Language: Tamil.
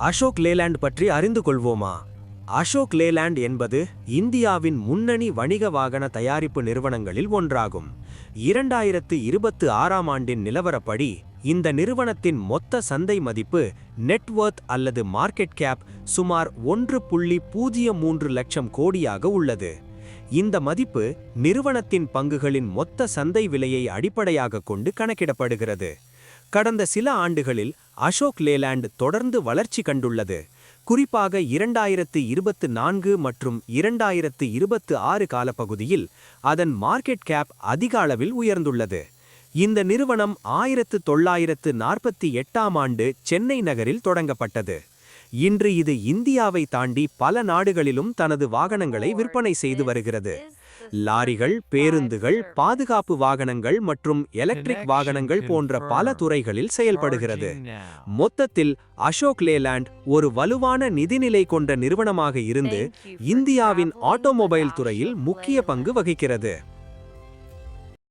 அசோக் லேலாண்ட் பற்றி அறிந்து கொள்வோமா? அசோக் லேலாண்ட் என்பது இந்தியாவின் முன்னணி வணிக வாகன தயாரிப்பு நிறுவனங்களில் ஒன்றாகும். 2026ஆம் ஆண்டின் நிலவரப்படி இந்த நிறுவனத்தின் மொத்த சந்தை மதிப்பு நெட்வொர்த் அல்லது மார்க்கெட் கேப் சுமார் 1.03 லட்சம் கோடியாக உள்ளது. இந்த மதிப்பு நிறுவனத்தின் பங்குகளின் மொத்த சந்தை விலையை அடிப்படையாக கொண்டு கணக்கிடப்படுகிறது. கடந்த சில ஆண்டுகளில் அசோக் லேலாண்ட் தொடர்ந்து வளர்ச்சி கண்டுள்ளது. குறிப்பாக 2024 மற்றும் 2026 காலப்பகுதியில் அதன் மார்க்கெட் கேப் அதிக அளவில் உயர்ந்துள்ளது. இந்த நிறுவனம் 1948ஆம் ஆண்டு சென்னை நகரில் தொடங்கப்பட்டது. இன்று இது இந்தியாவை தாண்டி பல நாடுகளிலும் தனது வாகனங்களை விற்பனை செய்து வருகிறது. லாரிகள், பேருந்துகள், பாதுகாப்பு வாகனங்கள் மற்றும் எலக்ட்ரிக் வாகனங்கள் போன்ற பல துறைகளில் செயல்படுகிறது. மொத்தத்தில் அசோக் லேலாண்ட் ஒரு வலுவான நிதிநிலை கொண்ட நிறுவனமாக இருந்து இந்தியாவின் ஆட்டோமொபைல் துறையில் முக்கிய பங்கு வகிக்கிறது.